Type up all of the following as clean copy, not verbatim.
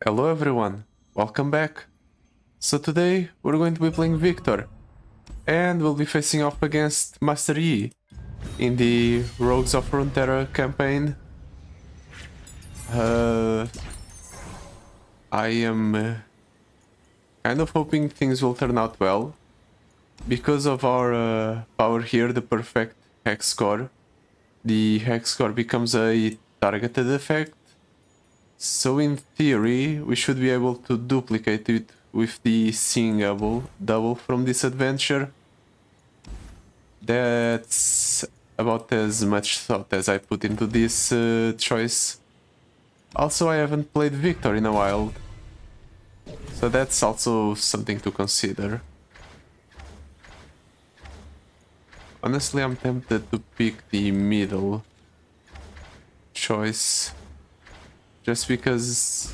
Hello everyone, welcome back. So today we're going to be playing Viktor and we'll be facing off against Master Yi in the Rogues of Runeterra campaign. I am kind of hoping things will turn out well. Because of our power here, the perfect hex score, the hex score becomes a targeted effect. So in theory, we should be able to duplicate it with the seeing double from this adventure. That's about as much thought as I put into this choice. Also, I haven't played Viktor in a while, so that's also something to consider. Honestly, I'm tempted to pick the middle choice. Just because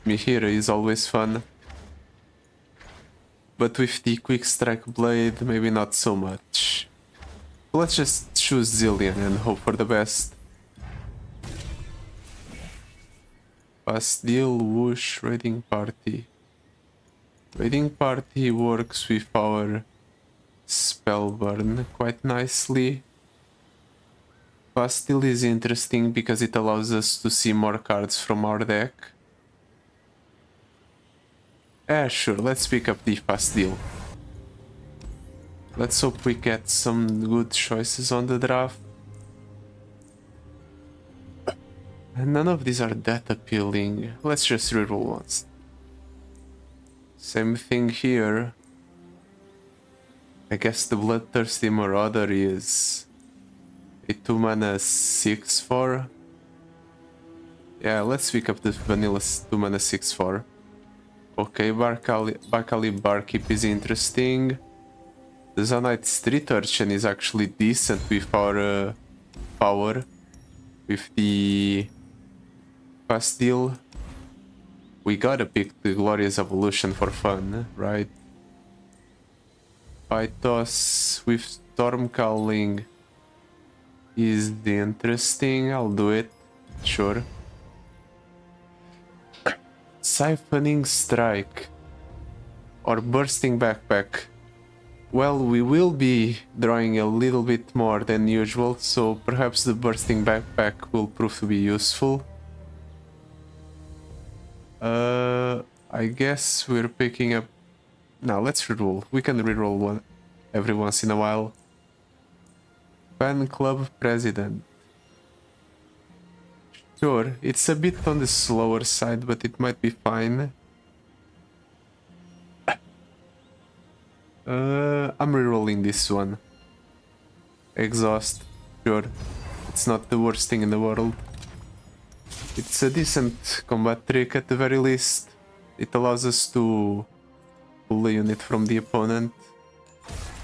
Mihira is always fun. But with the quick strike blade, maybe not so much. Let's just choose Zillion and hope for the best. Fast deal, whoosh, raiding party. Raiding party works with our spell burn quite nicely. Fast deal is interesting because it allows us to see more cards from our deck. Sure, let's pick up the fast deal. Let's hope we get some good choices on the draft. None of these are that appealing. Let's just reroll once. Same thing here. I guess the Bloodthirsty Marauder is a 2-mana 6/4. Yeah, let's pick up the vanilla 2-mana 6/4. Okay, Bakali Barkeep is interesting. The Zonite Street Urchin is actually decent with our power. With the fast deal. We gotta pick the Glorious Evolution for fun, right? Pythos with Storm Calling is interesting. I'll do it, sure. Siphoning Strike or Bursting Backpack. Well, we will be drawing a little bit more than usual, so perhaps the Bursting Backpack will prove to be useful. I guess we're picking up... Now let's reroll. We can reroll one every once in a while. Fan Club President. Sure, it's a bit on the slower side, but it might be fine. I'm rerolling this one. Exhaust. Sure, it's not the worst thing in the world. It's a decent combat trick at the very least. It allows us to pull a unit from the opponent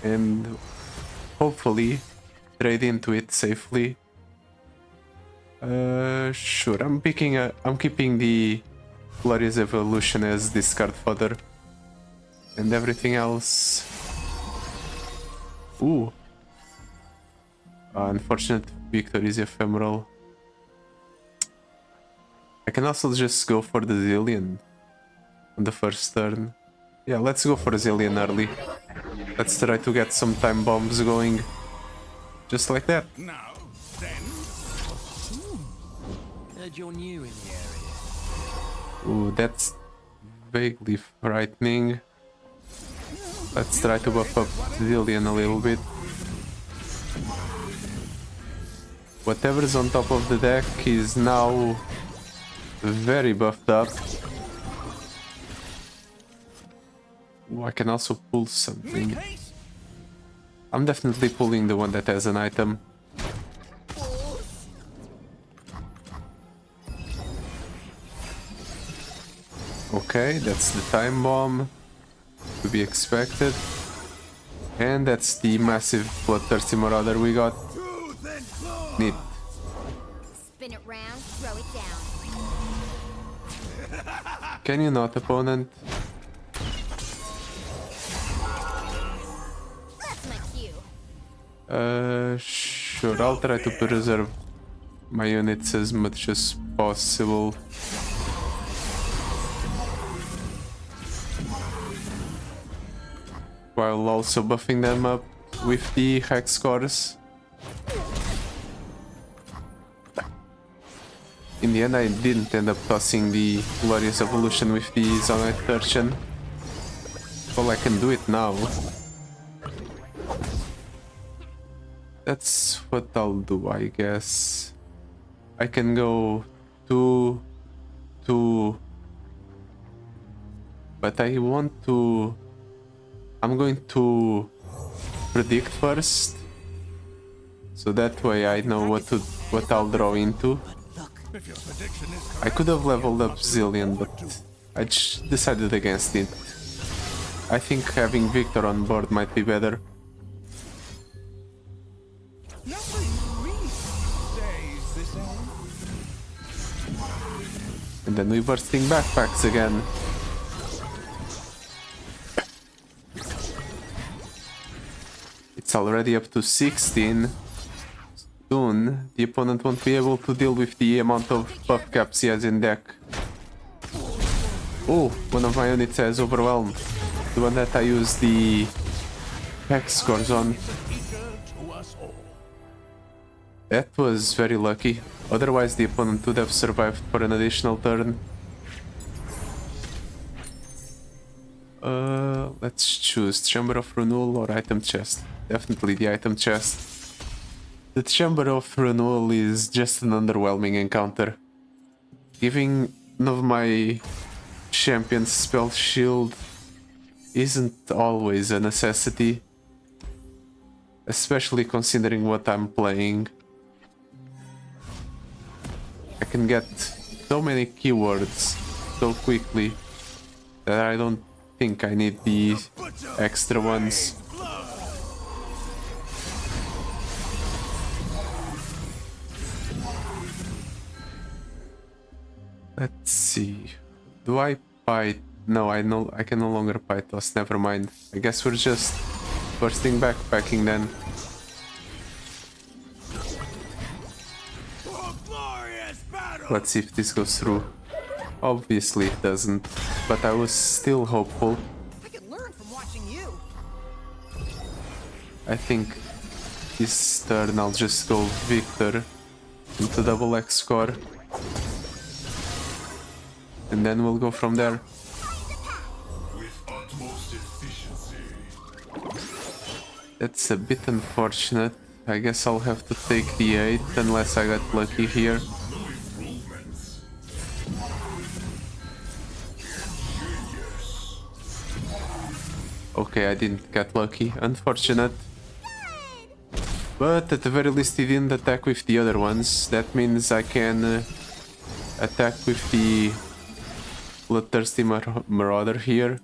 and hopefully trade into it safely. Sure, I'm keeping the Glorious Evolution as discard fodder. And everything else... Ooh. Unfortunate Viktor is ephemeral. I can also just go for the Zillion on the first turn. Yeah, let's go for Zillion early. Let's try to get some time bombs going. Just like that. Now, then. Heard you're new in the area. Ooh, that's vaguely frightening. Let's try to buff up Zillion a little bit. Whatever's on top of the deck is now very buffed up. Ooh, I can also pull something. I'm definitely pulling the one that has an item. Okay, that's the time bomb. To be expected. And that's the massive Bloodthirsty Marauder we got. Neat. Spin it round, throw it down. Can you not, opponent? That's my cue. Sure, I'll try to preserve my units as much as possible. while also buffing them up with the hex scores. In the end, I didn't end up tossing the Glorious Evolution with the Zonite Tertian. Well, I can do it now. That's what I'll do, I guess. I can go 2, 2, but I want to... I'm going to predict first, so that way I know what I'll draw into. I could have leveled up Zillion, but I just decided against it. I think having Viktor on board might be better. And then we're bursting backpacks again. It's already up to 16. Soon, the opponent won't be able to deal with the amount of buff caps he has in deck. Oh, one of my units has Overwhelm. The one that I use the hex scores on. That was very lucky. Otherwise, the opponent would have survived for an additional turn. Let's choose Chamber of Renewal or Item Chest. Definitely the Item Chest. The Chamber of Renewal is just an underwhelming encounter. Giving one of my champions Spell Shield isn't always a necessity, especially considering what I'm playing. I can get so many keywords so quickly that I don't think I need the extra ones. Let's see. Do I fight? No, I can no longer fight us. Never mind. I guess we're just bursting backpacking then. Let's see if this goes through. Obviously it doesn't, but I was still hopeful. I can learn from watching you. I think this turn I'll just go Viktor into double X score. And then we'll go from there. That's a bit unfortunate. I guess I'll have to take the 8 unless I got lucky here. Okay, I didn't get lucky. Unfortunate. But at the very least he didn't attack with the other ones. That means I can attack with the Bloodthirsty Marauder here.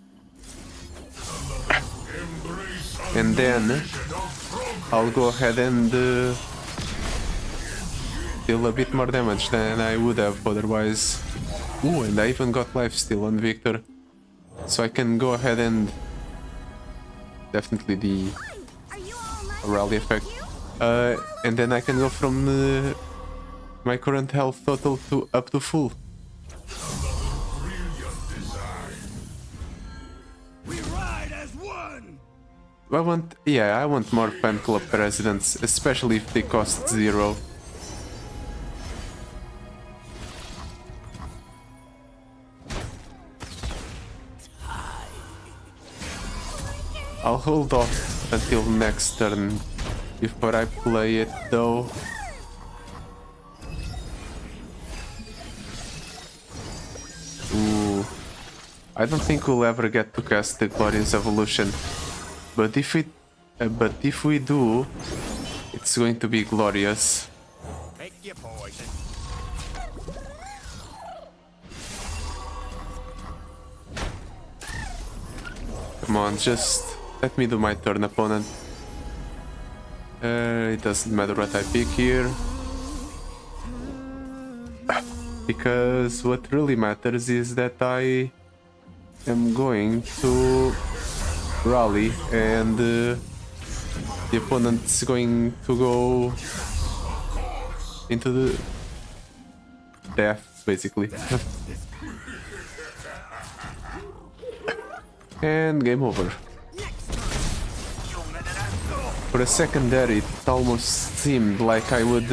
And then I'll go ahead and deal a bit more damage than I would have otherwise. Ooh, and I even got lifesteal on Viktor. So I can go ahead and... Definitely the rally effect. And then I can go from my current health total to up to full. We ride as one. I want more fan club presidents, especially if they cost 0. I'll hold off until next turn before I play it though. Ooh. I don't think we'll ever get to cast the Glorious Evolution. But if we do, it's going to be glorious. Take your poison. Come on, just let me do my turn, opponent. It doesn't matter what I pick here. Because what really matters is that I am going to rally and the opponent's going to go into the death, basically. And game over. For a second there, it almost seemed like I would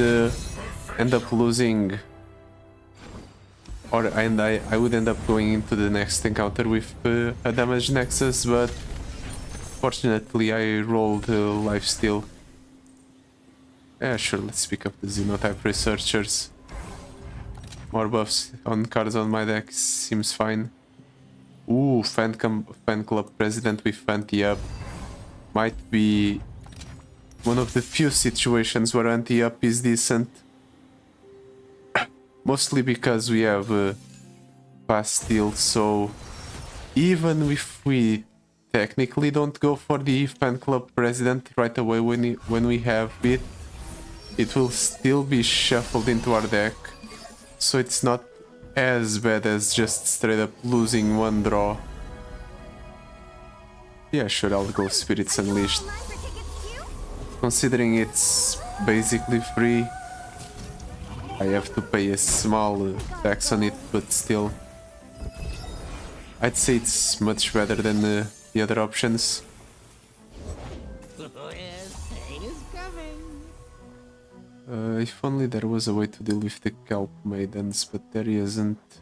end up losing, I would end up going into the next encounter with a damage nexus, but fortunately I rolled lifesteal. Yeah, sure, let's pick up the Xenotype Researchers. More buffs on cards on my deck seems fine. Ooh, fan club president with anti-up. Might be one of the few situations where anti-up is decent. Mostly because we have fast steal, so even if we technically don't go for the fan club president right away when we have it, it will still be shuffled into our deck, so it's not as bad as just straight up losing one draw. Yeah, sure, I'll go Spirits Unleashed. Considering it's basically free, I have to pay a small tax on it, but still, I'd say it's much better than the other options. If only there was a way to deal with the Kelp Maidens, but there isn't.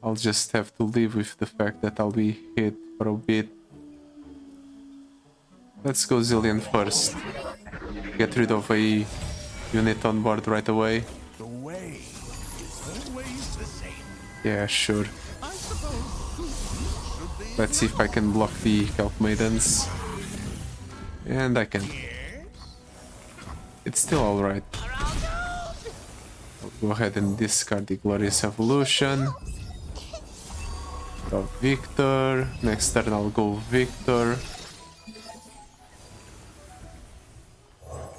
I'll just have to live with the fact that I'll be hit for a bit. Let's go Zillion first. Get rid of a unit on board right away. The way is always the same. Yeah, sure. I suppose Let's see if I can block the Kelp Maidens. And I can. It's still alright. I'll go ahead and discard the Glorious Evolution. Draw Viktor. Next turn I'll go Viktor.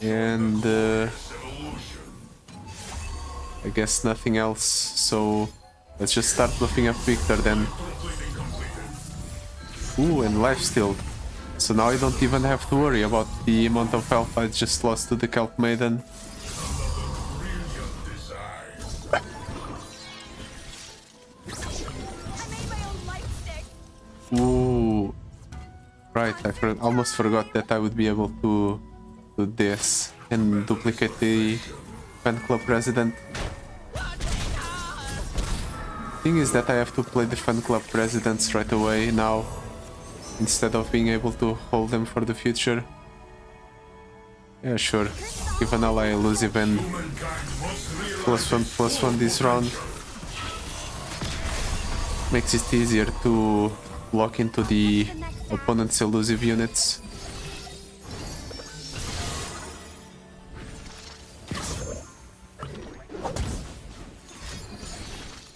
And I guess nothing else, so let's just start buffing up Viktor then. Ooh, and lifesteal. So now I don't even have to worry about the amount of health I just lost to the Kelp Maiden. Ooh. Right, I almost forgot that I would be able to do this and duplicate the fan club president. Thing is that I have to play the fan club presidents right away now, instead of being able to hold them for the future. Yeah, sure. Give an ally elusive and +1/+1 this round. Makes it easier to lock into the opponent's elusive units.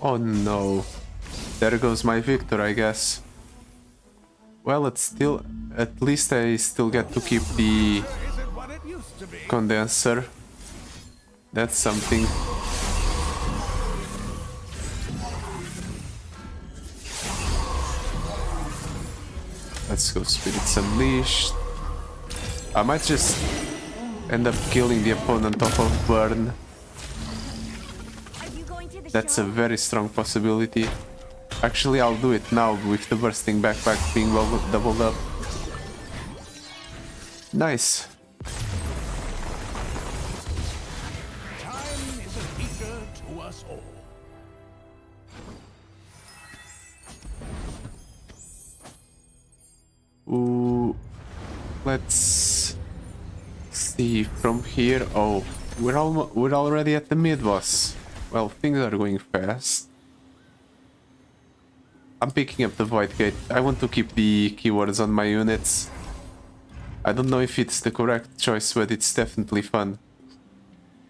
Oh no. There goes my Viktor, I guess. Well, it's still... At least I still get to keep the condenser. That's something. Let's go Spirits Unleashed. I might just end up killing the opponent off of burn. That's a very strong possibility. Actually, I'll do it now with the bursting backpack being doubled up. Nice. time is a teacher to us all. Ooh, let's see from here. Oh, we're already at the mid boss. Well, things are going fast. I'm picking up the Void Gate. I want to keep the keywords on my units. I don't know if it's the correct choice, but it's definitely fun.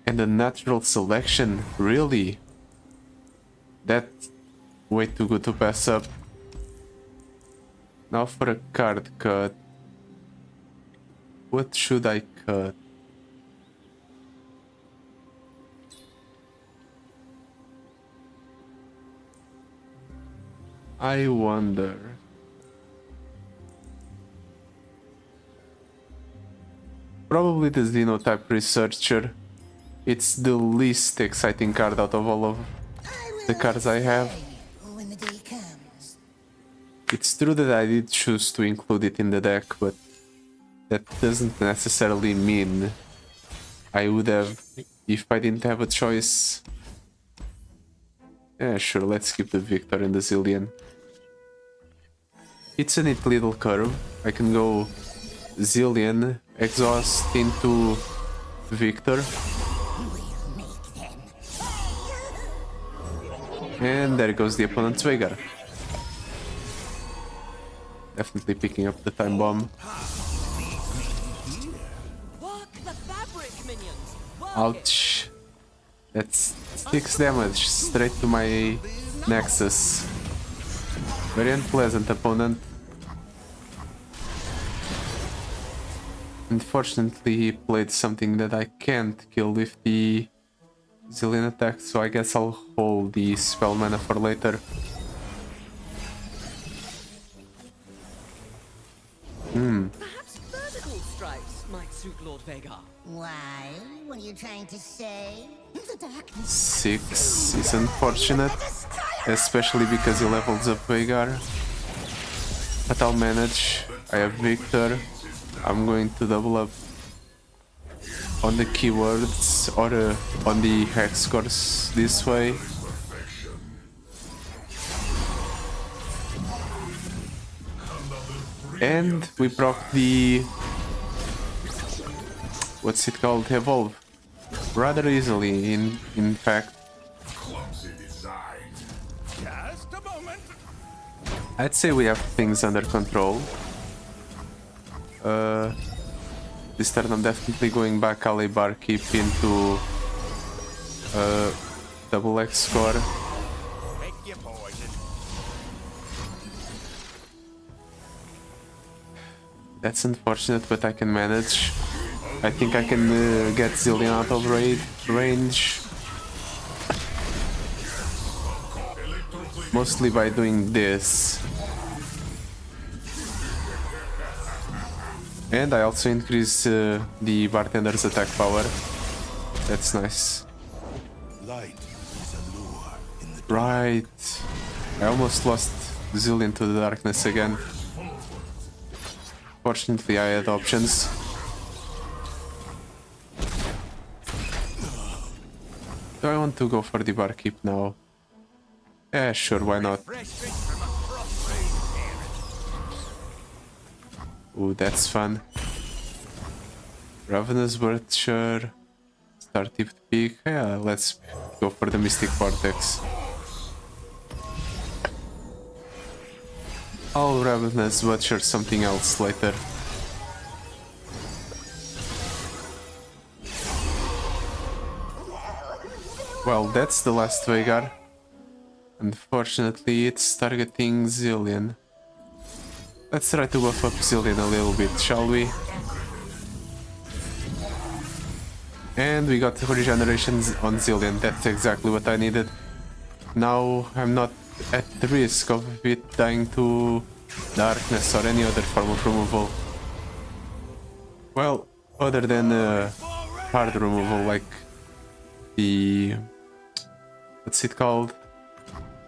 And a natural selection, really? That's way too good to pass up. Now for a card cut. What should I cut? I wonder. Probably the Xenotype Researcher. It's the least exciting card out of all of the cards I have. When the day comes. It's true that I did choose to include it in the deck, but that doesn't necessarily mean I would have if I didn't have a choice. Yeah, sure, let's keep the Victor and the Zillion. It's a neat little curve. I can go Zillion, exhaust into Victor. And there goes the opponent's Veigar. Definitely picking up the time bomb. Ouch. That's 6 damage straight to my Nexus. Very unpleasant opponent. Unfortunately, he played something that I can't kill with the Zillion attack, so I guess I'll hold the spell mana for later. Perhaps vertical stripes might suit Lord Veigar. Why? What are you trying to say? The darkness. 6 is unfortunate, especially because he levels up Veigar. But I'll manage. I have Victor. I'm going to double up on the keywords or on the hex scores this way. And we proc the... what's it called? Evolve. Rather easily, in fact. Just a moment. I'd say we have things under control. This turn I'm definitely going back alley barkeep into double X score. Make your poison. That's unfortunate, but I can manage. I think I can get Zillion out of range. Mostly by doing this. And I also increase the bartender's attack power. That's nice. Light is a lure in the Right. I almost lost Zillion to the darkness again. Fortunately, I had options. Do I want to go for the barkeep now? Yeah, sure, why not? fresh drink from a cross-trained parent. Ooh, that's fun. Ravenous Butcher. Star tipped peak. Yeah, let's go for the Mystic Vortex. I'll Ravenous Butcher something else later. Well, that's the last Veigar. Unfortunately, it's targeting Zillion. Let's try to buff up Zillion a little bit, shall we? And we got regenerations on Zillion, that's exactly what I needed. Now I'm not at the risk of it dying to darkness or any other form of removal. Well, other than hard removal like the... what's it called?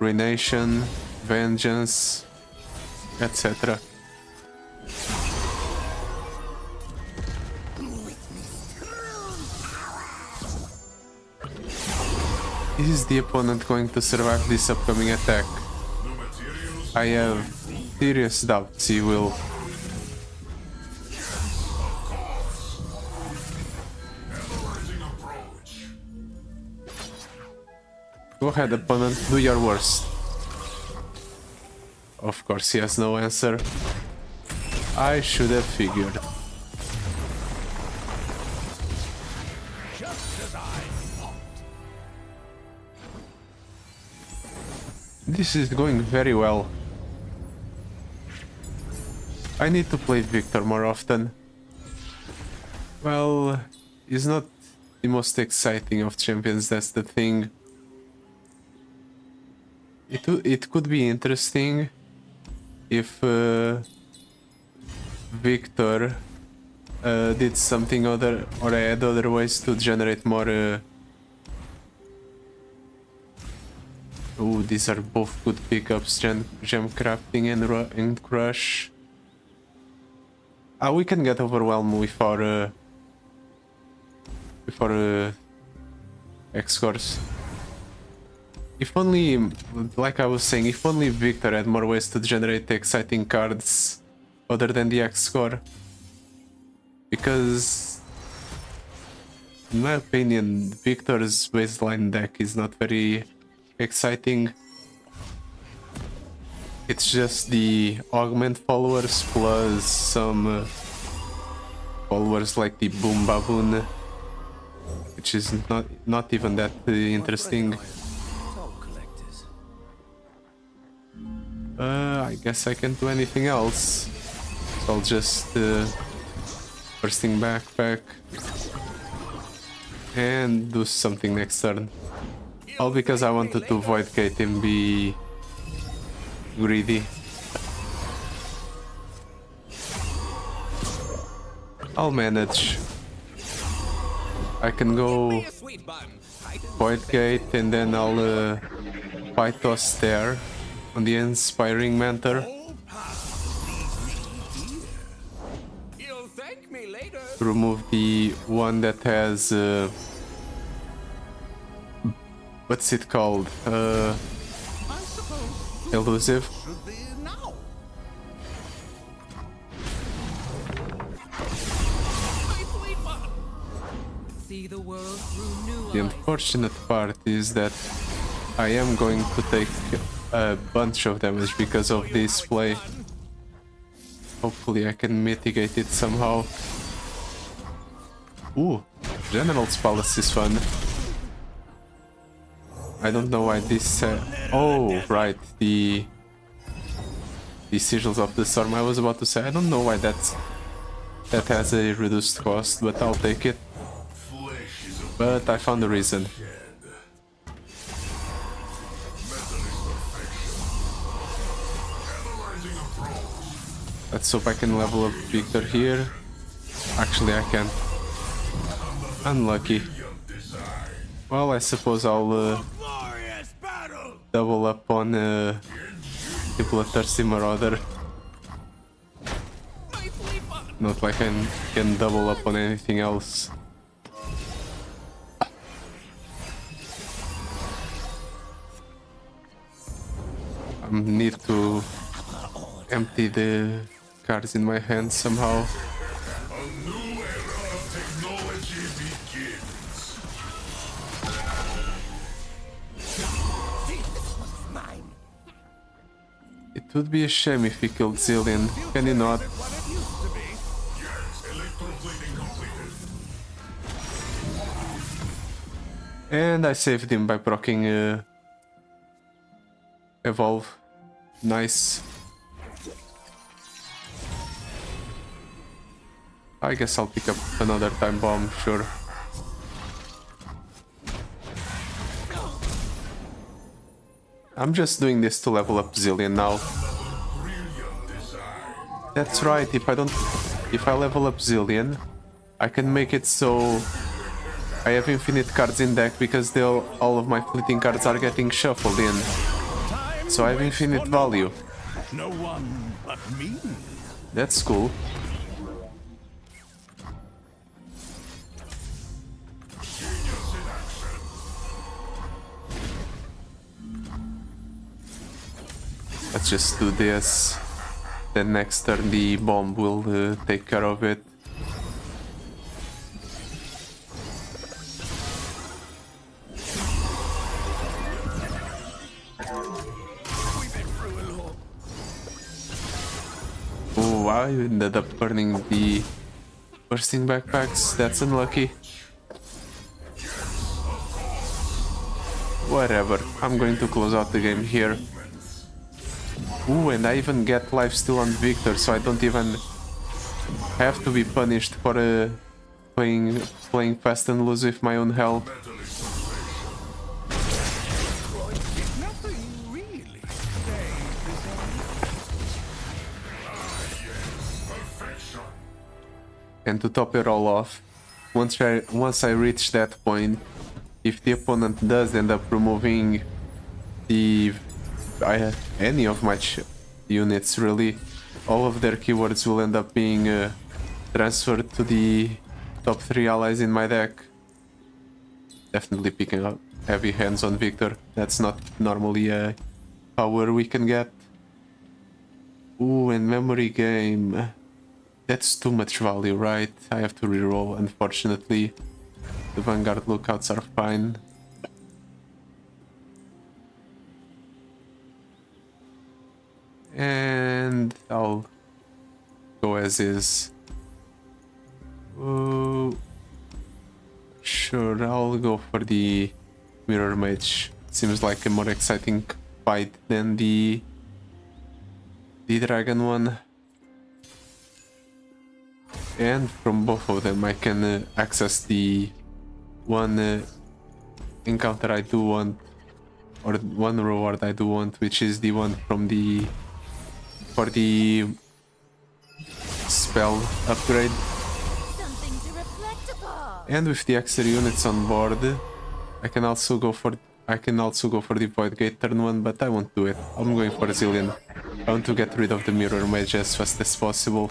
Ruination, Vengeance, etc. Is the opponent going to survive this upcoming attack? I have serious doubts he will. Go ahead, opponent, do your worst. Of course, he has no answer. I should have figured. Just as I thought. This is going very well. I need to play Victor more often. Well, he's not the most exciting of champions, that's the thing. It could be interesting if Victor did something other, or had other ways to generate more Oh, these are both good pickups, gem crafting and crush. We can get overwhelmed with our X-scores. If only, like I was saying, if only Victor had more ways to generate exciting cards other than the X-score. Because, in my opinion, Victor's baseline deck is not very exciting. It's just the augment followers plus some followers like the Boom Baboon, which is not even that interesting. I guess I can't do anything else, so I'll just bursting backpack and do something next turn. All because I wanted to void gate and be greedy. I'll manage. I can go void gate and then I'll Pythos there on the inspiring mentor. Remove the one that has what's it called? Elusive. See the world through new The eyes. unfortunate part is that I am going to take a bunch of damage because of this play. Hopefully I can mitigate it somehow. Ooh, General's Palace is fun. I don't know why this... oh, right, the Sigils of the Storm. I was about to say, I don't know why that has a reduced cost, but I'll take it. But I found a reason. Let's hope I can level up Victor here. Actually, I can. Unlucky. Well, I suppose I'll double up on the Bloodthirsty Marauder. Not like I can double up on anything else. I need to empty the cards in my hand somehow. It would be a shame if he killed Zillion, can he not? And I saved him by proccing Evolve. Nice. I guess I'll pick up another time bomb, sure. I'm just doing this to level up Zillion now. That's right, if I level up Zillion, I can make it so I have infinite cards in deck because all of my fleeting cards are getting shuffled in. So I have infinite value. No one but me. That's cool. Let's just do this. Then next turn the bomb will take care of it. Oh, I ended up burning the bursting backpacks. That's unlucky. Whatever, I'm going to close out the game here. Ooh, and I even get lifesteal on Victor, so I don't even have to be punished for playing fast and loose with my own health. Nothing really. And to top it all off, once I reach that point, if the opponent does end up removing any of my units really. All of their keywords will end up being transferred to the top 3 allies in my deck. Definitely picking up heavy hands on Viktor. That's not normally a power we can get. Ooh, and memory game. That's too much value, right? I have to reroll, unfortunately. The Vanguard lookouts are fine. And I'll go as is. Ooh. Sure, I'll go for the Mirror Mage. Seems like a more exciting fight than the Dragon one. And from both of them I can access the one encounter I do want, or one reward I do want, which is the one from the for the spell upgrade. Something to reflect upon. And with the extra units on board, I can also go for the Void Gate turn 1, but I won't do it. I'm going for Zillion. I want to get rid of the Mirror Mage as fast as possible.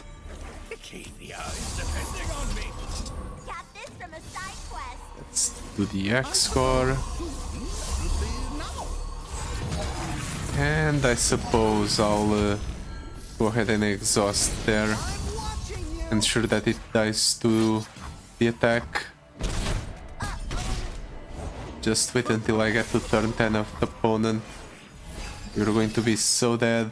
Keep the eyes depending on me. Got this from a side quest. Let's do the X score. And I suppose I'll go ahead and exhaust there. Ensure that it dies to the attack. Just wait until I get to turn 10 of the opponent. You're going to be so dead.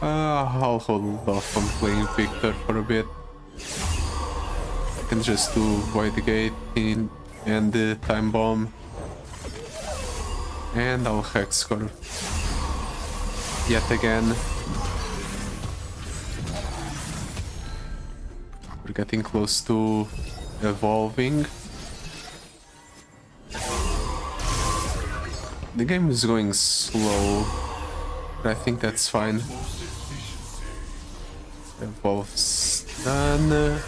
I'll hold off on playing Viktor for a bit. I can just do Void Gate and the Time Bomb. And I'll Hex Score yet again. We're getting close to evolving. The game is going slow, but I think that's fine. Evolve's done.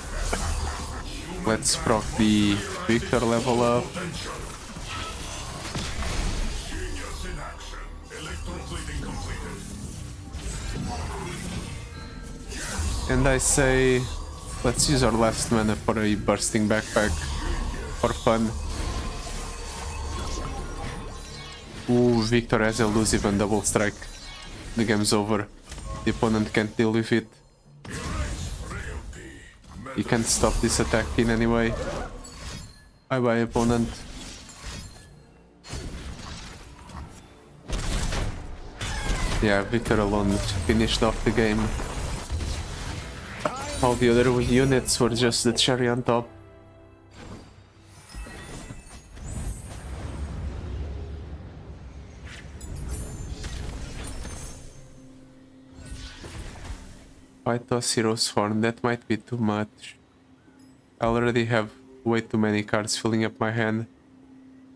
Let's proc the Viktor level up. And I say, let's use our last mana for a bursting backpack for fun. Ooh, Viktor has elusive and double strike. The game's over. The opponent can't deal with it. He can't stop this attack in any way. Bye bye, opponent. Yeah, Viktor alone finished off the game. All the other units were just the cherry on top. Pythos Hero's Horn, that might be too much. I already have way too many cards filling up my hand.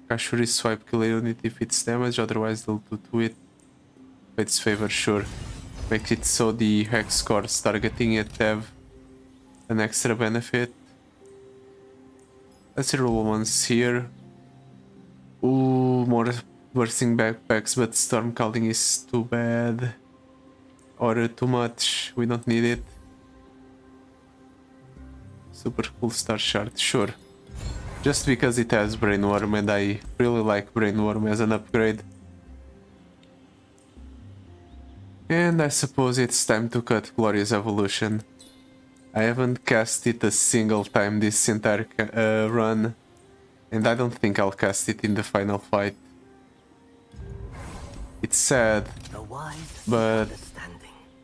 Kashuri swipe kill a unit if it's damaged, otherwise they'll do to it. Its favor, sure. Make it so the hex scores targeting it have an extra benefit. Let's roll once here. Ooh, more bursting backpacks, but storm calling is too bad. Or too much, we don't need it. Super cool star shard, sure. Just because it has Brainworm and I really like Brainworm as an upgrade. And I suppose it's time to cut Glorious Evolution. I haven't cast it a single time this entire run, and I don't think I'll cast it in the final fight. It's sad, but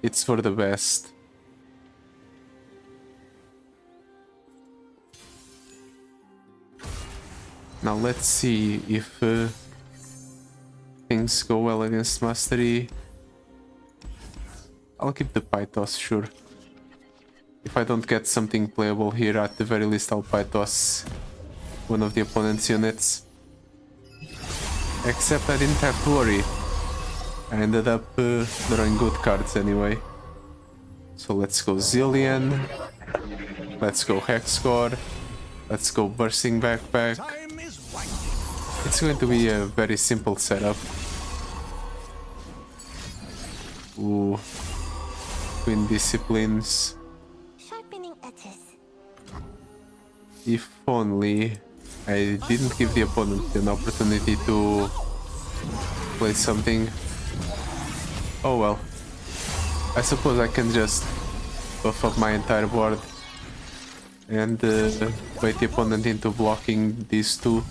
it's for the best. Now let's see if things go well against Mastery. I'll keep the Pythos, sure. If I don't get something playable here, at the very least I'll Pythos one of the opponent's units. Except I didn't have to worry. I ended up drawing good cards anyway. So let's go Zillion. Let's go Hexcore. Let's go bursting backpack. Time is winding. It's going to be a very simple setup. Ooh. Twin disciplines. Sharpening edges. If only I didn't give the opponent an opportunity to play something. Oh well. I suppose I can just buff up my entire board and bait the opponent into blocking these two.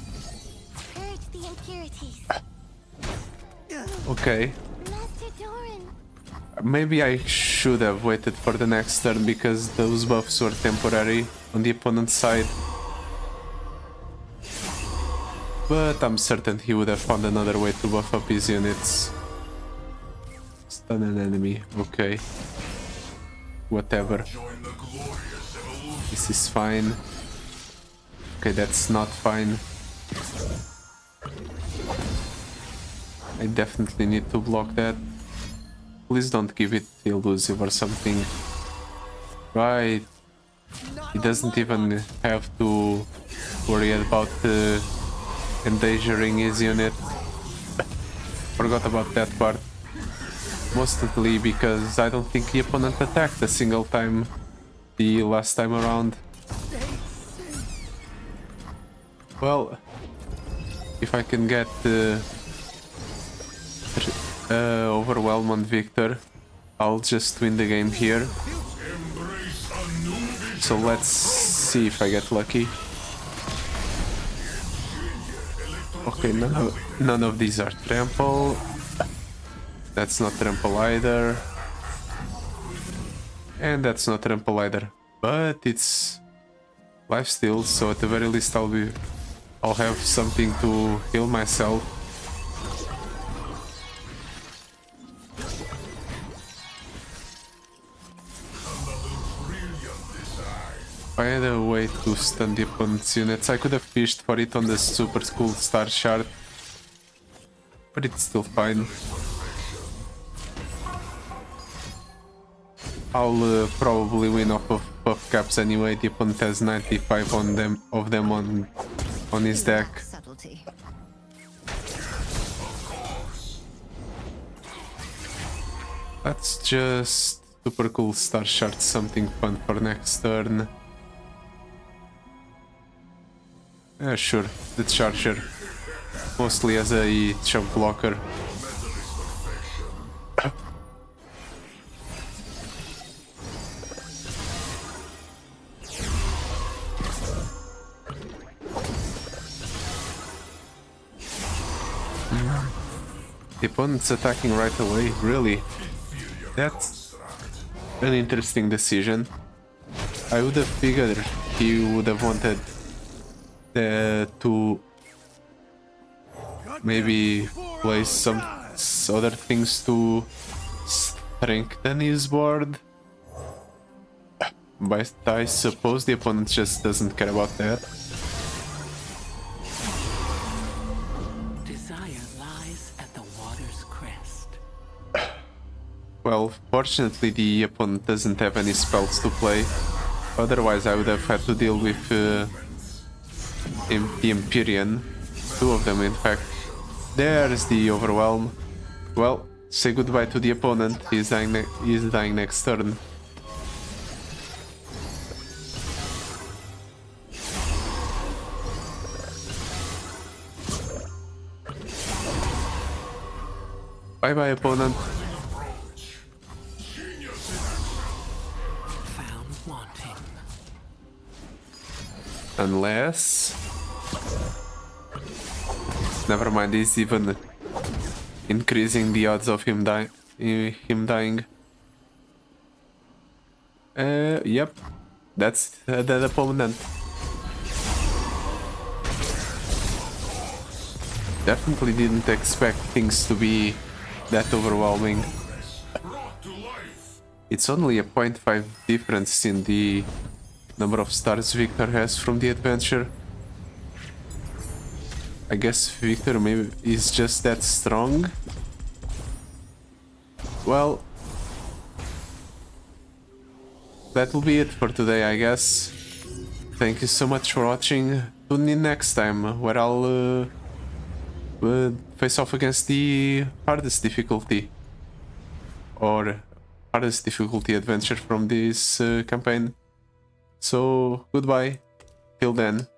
Purge the impurities. Okay. Master Doran. Maybe I should have waited for the next turn because those buffs were temporary on the opponent's side. But I'm certain he would have found another way to buff up his units. Stun an enemy, okay. Whatever. This is fine. Okay, that's not fine. I definitely need to block that. Please don't give it elusive or something. Right. He doesn't even have to worry about endangering his unit. Forgot about that part. Mostly because I don't think the opponent attacked a single time the last time around. Well, if I can get overwhelm on Viktor, I'll just win the game here. So let's see if I get lucky. Okay, none of these are trample. That's not trample either. And that's not trample either. But it's lifesteal, so at the very least I'll have something to heal myself. If I had a way to stun the opponent's units, I could have fished for it on the super cool star shard. But it's still fine. I'll probably win off of buff caps anyway. The opponent has 95 on them on his deck. Subtlety. Let's just super cool star shard something fun for next turn. Yeah, sure, the charger. Mostly as a chump blocker. The opponent's attacking right away, really? That's an interesting decision. I would have figured he would have wanted to maybe play some other things to strengthen his board. But I suppose the opponent just doesn't care about that. Well, fortunately the opponent doesn't have any spells to play, otherwise I would have had to deal with the Empyrean, two of them in fact. There's the Overwhelm. Well, say goodbye to the opponent, he's dying next turn. Bye bye opponent. Unless... Never mind, he's even increasing the odds of him dying. Yep. That's the opponent. Definitely didn't expect things to be that overwhelming. It's only a 0.5 difference in the number of stars Viktor has from the adventure. I guess Viktor maybe is just that strong. Well, that'll be it for today, I guess. Thank you so much for watching. Tune in next time where I'll face off against the hardest difficulty. Or hardest difficulty adventure from this campaign. So, goodbye. Till then.